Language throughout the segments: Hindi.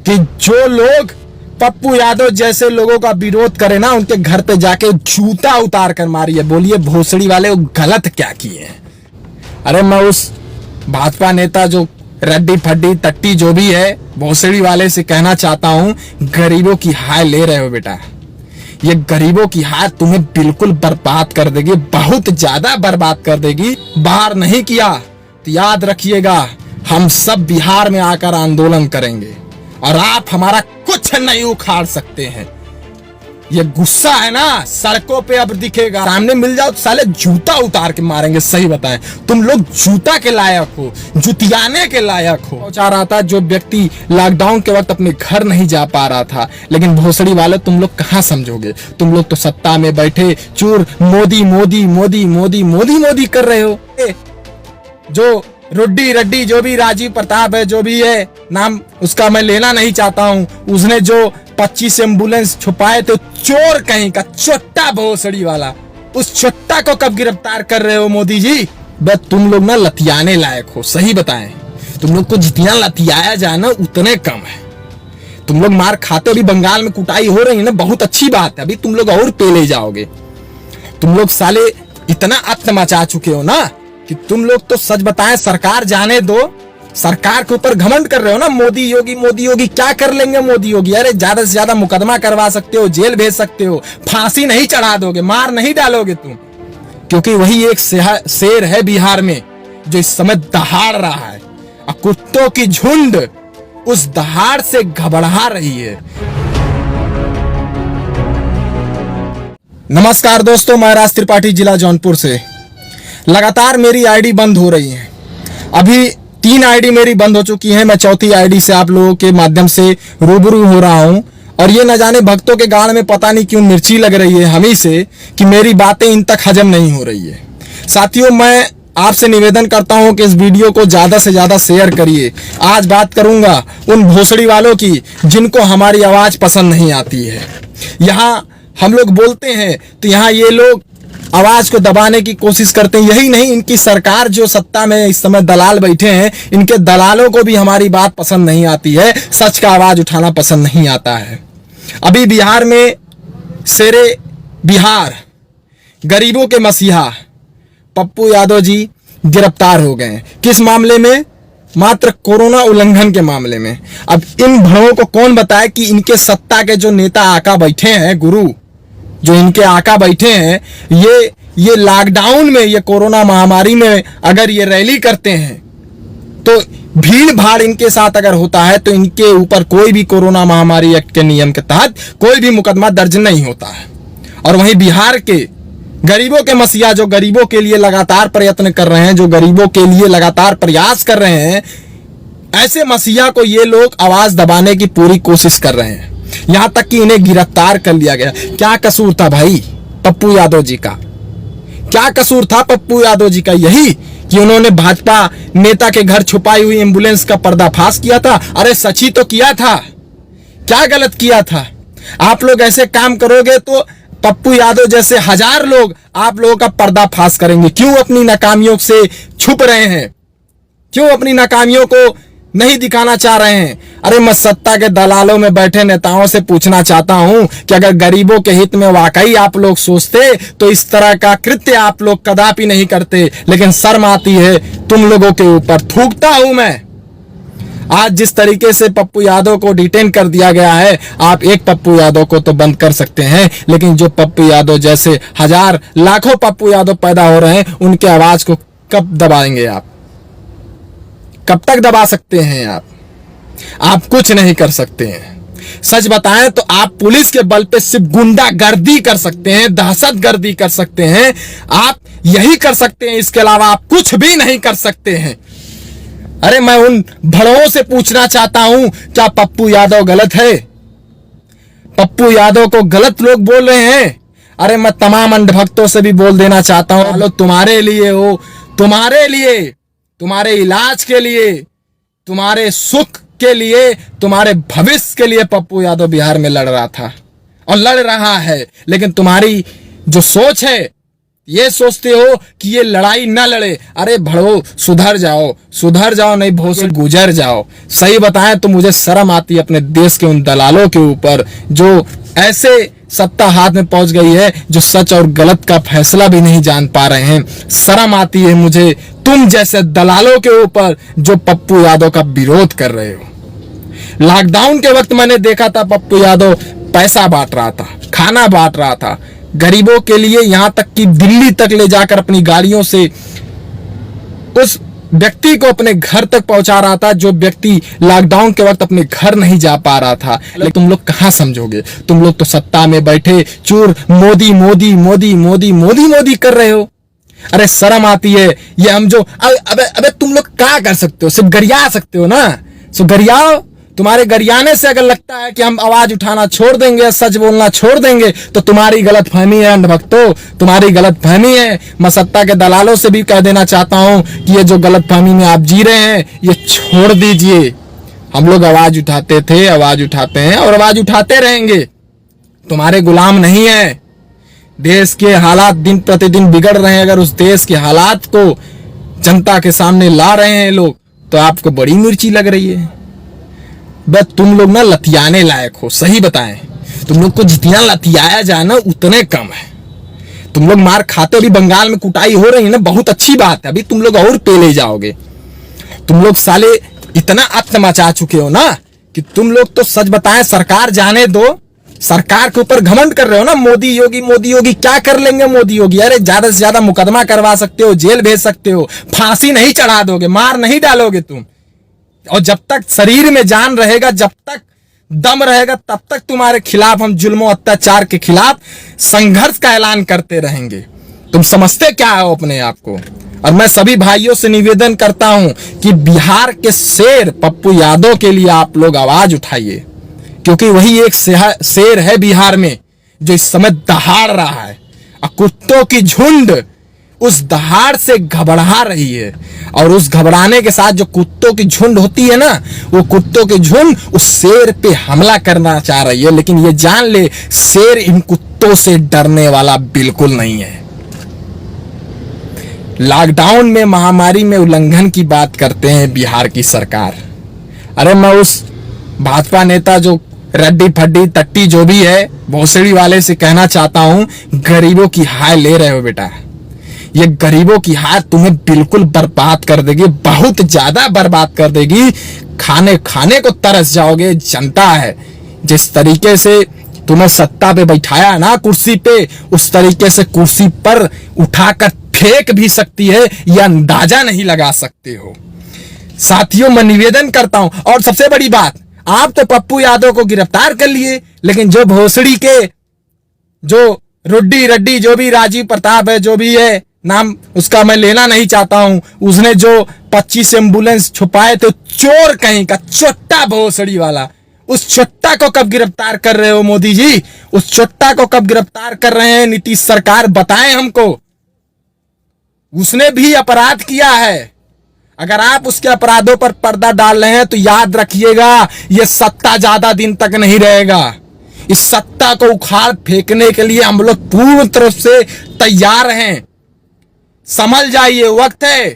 कि जो लोग पप्पू यादव जैसे लोगों का विरोध करे ना, उनके घर पे जाके जूता उतार कर मारिए। बोलिए भोसड़ी वाले वो गलत क्या किए हैं। अरे मैं उस भाजपा नेता जो रड्डी फड्डी तट्टी जो भी है भोसड़ी वाले से कहना चाहता हूं, गरीबों की हाय ले रहे हो बेटा। ये गरीबों की हाय तुम्हें बिल्कुल बर्बाद कर देगी, बहुत ज्यादा बर्बाद कर देगी। बाहर नहीं किया तो याद रखिएगा, हम सब बिहार में आकर आंदोलन करेंगे और आप हमारा कुछ नहीं उखाड़ सकते हैं। ये गुस्सा है ना सड़कों पे अब दिखेगा, सामने मिल जाओ तो साले जूता उतार के मारेंगे। सही बताएं, तुम लोग जूता के लायक हो, जुतियाने के लायक हो। चाह रहा था जो व्यक्ति लॉकडाउन के वक्त अपने घर नहीं जा पा रहा था, लेकिन भोसड़ी वाले तुम लोग कहां समझोगे। तुम लोग तो सत्ता में बैठे चूर मोदी मोदी मोदी मोदी मोदी मोदी कर रहे हो। जो रुड्डी रड्डी जो भी राजीव प्रताप है, जो भी है नाम उसका मैं लेना नहीं चाहता हूं, उसने जो 25 एम्बुलेंस छुपाए तो चोर कहीं का चोट्टा भोसड़ी वाला, उस चोट्टा को कब गिरफ्तार कर रहे हो मोदी जी। बस तुम लोग ना लतियाने लायक हो। सही बताएं, तुम लोग को जितना लतियाया जाए ना उतने कम है। तुम लोग मार खाते, अभी बंगाल में कुटाई हो रही है ना, बहुत अच्छी बात है, अभी तुम लोग और पेले जाओगे। तुम लोग साले इतना अत्त मचा चुके हो ना कि तुम लोग तो सच बताएं, सरकार जाने दो, सरकार के ऊपर घमंड कर रहे हो ना। मोदी योगी क्या कर लेंगे मोदी योगी। अरे ज्यादा से ज्यादा मुकदमा करवा सकते हो, जेल भेज सकते हो, फांसी नहीं चढ़ा दोगे, मार नहीं डालोगे तुम, क्योंकि वही एक शेर है बिहार में जो इस समय दहाड़ रहा है और कुत्तों की झुंड उस दहाड़ से घबरा रही है। नमस्कार दोस्तों, मैं राज त्रिपाठी, जिला जौनपुर से। लगातार मेरी आईडी बंद हो रही है। अभी 3 आईडी मेरी बंद हो चुकी है। मैं चौथी आईडी से आप लोगों के माध्यम से रूबरू हो रहा हूं और ये न जाने भक्तों के गाल में पता नहीं क्यों मिर्ची लग रही है हमी से कि मेरी बातें इन तक हजम नहीं हो रही है। साथियों, मैं आपसे निवेदन करता हूं कि इस वीडियो को ज्यादा से ज्यादा शेयर करिए। आज बात करूंगा उन भोसड़ी वालों की जिनको हमारी आवाज पसंद नहीं आती है। यहाँ हम लोग बोलते हैं तो यहाँ ये लोग आवाज को दबाने की कोशिश करते हैं। यही नहीं, इनकी सरकार जो सत्ता में इस समय दलाल बैठे हैं, इनके दलालों को भी हमारी बात पसंद नहीं आती है, सच का आवाज उठाना पसंद नहीं आता है। अभी बिहार में शेरे बिहार, गरीबों के मसीहा पप्पू यादव जी गिरफ्तार हो गए। किस मामले में? मात्र कोरोना उल्लंघन के मामले में। अब इन भड़ों को कौन बताए कि इनके सत्ता के जो नेता आका बैठे हैं, गुरु जो इनके आका बैठे हैं, ये लॉकडाउन में, ये कोरोना महामारी में अगर ये रैली करते हैं तो भीड़ भाड़ इनके साथ अगर होता है तो इनके ऊपर कोई भी कोरोना महामारी एक्ट के नियम के तहत कोई भी मुकदमा दर्ज नहीं होता है। और वहीं बिहार के गरीबों के मसीहा जो गरीबों के लिए लगातार प्रयत्न कर रहे हैं, जो गरीबों के लिए लगातार प्रयास कर रहे हैं, ऐसे मसीहा को ये लोग आवाज दबाने की पूरी कोशिश कर रहे हैं। यहां तक कि इन्हें गिरफ्तार कर लिया गया। क्या कसूर था भाई पप्पू यादव जी का? क्या कसूर था पप्पू यादव जी का? यही कि उन्होंने भाजपा नेता के घर छुपाई हुई एम्बुलेंस का पर्दाफाश किया था। अरे सच ही तो किया था, क्या गलत किया था? आप लोग ऐसे काम करोगे तो पप्पू यादव जैसे 1000 लोग आप लोगों का पर्दाफाश करेंगे। क्यों अपनी नाकामियों से छुप रहे हैं? क्यों अपनी नाकामियों को नहीं दिखाना चाह रहे हैं? अरे मैं सत्ता के दलालों में बैठे नेताओं से पूछना चाहता हूं कि अगर गरीबों के हित में वाकई आप लोग सोचते तो इस तरह का कृत्य आप लोग कदापि नहीं करते। लेकिन शर्म आती है तुम लोगों के ऊपर। थूकता हूं मैं। आज जिस तरीके से पप्पू यादव को डिटेन कर दिया गया है, आप एक पप्पू यादव को तो बंद कर सकते हैं, लेकिन जो पप्पू यादव जैसे 1000 लाखों पप्पू यादव पैदा हो रहे हैं, उनके आवाज को कब दबाएंगे आप? कब तक दबा सकते हैं आप कुछ नहीं कर सकते हैं। सच बताएं तो आप पुलिस के बल पे सिर्फ गुंडागर्दी कर सकते हैं, दहशतगर्दी कर सकते हैं, आप यही कर सकते हैं, इसके अलावा आप कुछ भी नहीं कर सकते हैं। अरे मैं उन भड़ों से पूछना चाहता हूं, क्या पप्पू यादव गलत है? पप्पू यादव को गलत लोग बोल रहे हैं। अरे मैं तमाम अंधभक्तों से भी बोल देना चाहता हूं, लोग तुम्हारे लिए हो, तुम्हारे लिए, तुम्हारे इलाज के लिए, तुम्हारे सुख के लिए, तुम्हारे भविष्य के लिए पप्पू यादव बिहार में लड़ रहा था और लड़ रहा है। लेकिन तुम्हारी जो सोच है ये सोचते हो कि ये लड़ाई ना लड़े। अरे भड़ो, सुधर जाओ, नहीं भो से गुजर जाओ। सही बताएं तो मुझे शर्म आती है अपने देश के उन दलालों के ऊपर जो ऐसे सत्ता हाथ में पहुंच गई है, जो सच और गलत का फैसला भी नहीं जान पा रहे हैं। शर्म आती है मुझे तुम जैसे दलालों के ऊपर जो पप्पू यादव का विरोध कर रहे हो। लॉकडाउन के वक्त मैंने देखा था पप्पू यादव पैसा बांट रहा था, खाना बांट रहा था गरीबों के लिए, यहां तक कि दिल्ली तक ले जाकर अपनी गाड़ियों से उस व्यक्ति को अपने घर तक पहुंचा रहा था जो व्यक्ति लॉकडाउन के वक्त अपने घर नहीं जा पा रहा था। लेकिन तुम लोग कहां समझोगे, तुम लोग तो सत्ता में बैठे चूर मोदी मोदी मोदी मोदी मोदी मोदी कर रहे हो। अरे शर्म आती है। ये हम जो अबे तुम लोग क्या कर सकते हो, सिर्फ गरिया सकते हो ना, सो गरियाओ। तुम्हारे गरियाने से अगर लगता है कि हम आवाज उठाना छोड़ देंगे, सच बोलना छोड़ देंगे, तो तुम्हारी गलतफहमी है अंधभक्तों, तुम्हारी गलतफहमी है। मैं सत्ता के दलालों से भी कह देना चाहता हूं कि ये जो गलतफहमी में आप जी रहे हैं ये छोड़ दीजिए। हम लोग आवाज उठाते थे, आवाज उठाते हैं और आवाज उठाते रहेंगे। तुम्हारे गुलाम नहीं है। देश के हालात दिन प्रतिदिन बिगड़ रहे हैं। अगर उस देश के हालात को जनता के सामने ला रहे हैं लोग तो आपको बड़ी मिर्ची लग रही है। बस तुम लोग ना लतियाने लायक हो। सही बताएं, तुम लोग को जितना लतियाया जाए ना उतने कम है। तुम लोग मार खाते, अभी बंगाल में कुटाई हो रही है ना, बहुत अच्छी बात है। अभी तुम लोग और पेले जाओगे। तुम लोग साले इतना अत्त मचा चुके हो ना कि तुम लोग तो सच बताएं, सरकार जाने दो, सरकार के ऊपर घमंड कर रहे हो ना। मोदी योगी क्या कर लेंगे मोदी योगी? अरे ज्यादा से ज्यादा मुकदमा करवा सकते हो, जेल भेज सकते हो, फांसी नहीं चढ़ा दोगे, मार नहीं डालोगे तुम। और जब तक शरीर में जान रहेगा, जब तक दम रहेगा, तब तक तुम्हारे खिलाफ हम जुल्म और अत्याचार के खिलाफ संघर्ष का ऐलान करते रहेंगे। तुम समझते क्या हो अपने आप को? और मैं सभी भाइयों से निवेदन करता हूं कि बिहार के शेर पप्पू यादव के लिए आप लोग आवाज उठाइए, क्योंकि वही एक शेर है बिहार में जो इस समय दहाड़ रहा है और कुत्तों की झुंड उस दहाड़ से घबरा रही है। और उस घबराने के साथ जो कुत्तों की झुंड होती है ना, वो कुत्तों की झुंड उस शेर पे हमला करना चाह रही है। लेकिन ये जान ले, शेर इन कुत्तों से डरने वाला बिल्कुल नहीं है। लॉकडाउन में, महामारी में उल्लंघन की बात करते हैं बिहार की सरकार। अरे मैं उस भाजपा नेता जो रड्डी फड्डी तट्टी जो भी है भोसड़ी वाले से कहना चाहता हूं, गरीबों की हाय ले रहे हो बेटा। ये गरीबों की हाय तुम्हें बिल्कुल बर्बाद कर देगी, बहुत ज्यादा बर्बाद कर देगी। खाने को तरस जाओगे। जनता है जिस तरीके से तुम्हें सत्ता पे बैठाया ना, कुर्सी पे, उस तरीके से कुर्सी पर उठाकर फेंक भी सकती है, यह अंदाजा नहीं लगा सकते हो। साथियों, मैं निवेदन करता हूं, और सबसे बड़ी बात, आप तो पप्पू यादव को गिरफ्तार कर लिए, लेकिन जो भोसड़ी के, जो रुड्डी रड्डी, जो भी राजीव प्रताप है, जो भी है, नाम उसका मैं लेना नहीं चाहता हूं, उसने जो 25 एम्बुलेंस छुपाए थे, चोर कहीं का, चोट्टा भोसड़ी वाला, उस चोट्टा को कब गिरफ्तार कर रहे हो मोदी जी? उस चोट्टा को कब गिरफ्तार कर रहे हैं नीतीश सरकार? बताएं हमको। उसने भी अपराध किया है। अगर आप उसके अपराधों पर पर्दा डाल रहे हैं तो याद रखिएगा, यह सत्ता ज्यादा दिन तक नहीं रहेगा। इस सत्ता को उखाड़ फेंकने के लिए हम लोग पूर्ण तरफ से तैयार हैं। समझ जाइए, वक्त है।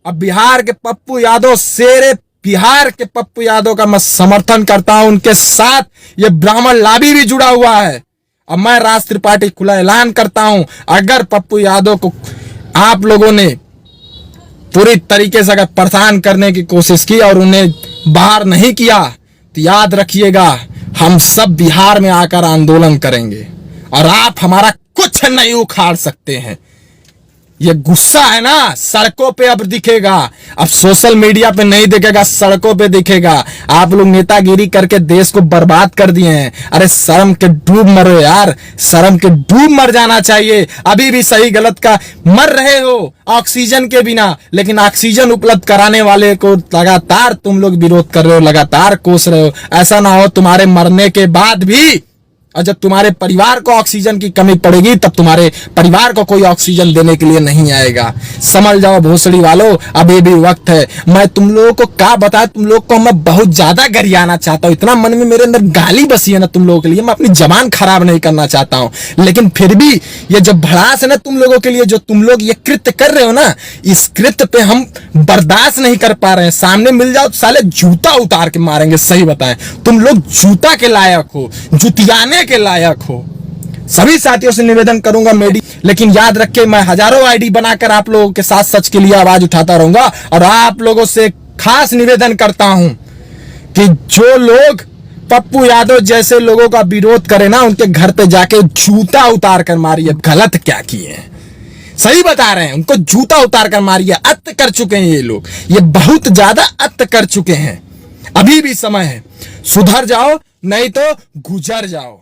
अब बिहार के पप्पू यादव शेर, बिहार के पप्पू यादव का मैं समर्थन करता हूं। उनके साथ ये ब्राह्मण लाबी भी जुड़ा हुआ है। अब मैं राष्ट्र त्रिपाठी खुला ऐलान करता हूं, अगर पप्पू यादव को आप लोगों ने पूरी तरीके से अगर परेशान करने की कोशिश की और उन्हें बाहर नहीं किया, तो याद रखिएगा, हम सब बिहार में आकर आंदोलन करेंगे और आप हमारा कुछ नहीं उखाड़ सकते हैं। ये गुस्सा है ना, सड़कों पे अब दिखेगा। अब सोशल मीडिया पे नहीं दिखेगा, सड़कों पे दिखेगा। आप लोग नेतागिरी करके देश को बर्बाद कर दिए हैं। अरे शर्म के डूब मरो यार, शर्म के डूब मर जाना चाहिए। अभी भी सही गलत का मर रहे हो ऑक्सीजन के बिना, लेकिन ऑक्सीजन उपलब्ध कराने वाले को लगातार तुम लोग विरोध कर रहे हो, लगातार कोस रहे हो। ऐसा ना हो तुम्हारे मरने के बाद भी और जब तुम्हारे परिवार को ऑक्सीजन की कमी पड़ेगी तब तुम्हारे परिवार को कोई ऑक्सीजन देने के लिए नहीं आएगा। समझ जाओ भोसड़ी वालों, अभी भी वक्त है। मैं तुम लोगों को क्या बताया, तुम लोग को मैं बहुत ज्यादा गरियाना चाहता हूँ, इतना मन में मेरे अंदर गाली बसी है ना तुम लोगों के लिए, मैं अपनी जबान खराब नहीं करना चाहता हूँ, लेकिन फिर भी ये जो भड़ास है ना तुम लोगों के लिए, जो तुम लोग ये कृत्य कर रहे हो ना, इस कृत्य पे हम बर्दाश्त नहीं कर पा रहे हैं। सामने मिल जाओ तो साले जूता उतार के मारेंगे। सही बताएं, तुम लोग जूता के लायक हो, जुतियाने के लायक हो। सभी साथियों से निवेदन करूंगा लेकिन याद रखें, मैं हजारों आईडी बनाकर आप लोगों के साथ सच के लिए आवाज उठाता रहूंगा। और आप लोगों से खास निवेदन करता हूं कि जो लोग पप्पू यादव जैसे लोगों का विरोध करे ना, उनके घर पे जाके जूता उतार कर मारिए। गलत क्या किए हैं, सही बता रहे हैं, उनको जूता उतार कर मारिए। अत कर चुके हैं ये लोग, ये बहुत ज्यादा अत कर चुके हैं। अभी भी समय है, सुधर जाओ नहीं तो गुजर जाओ।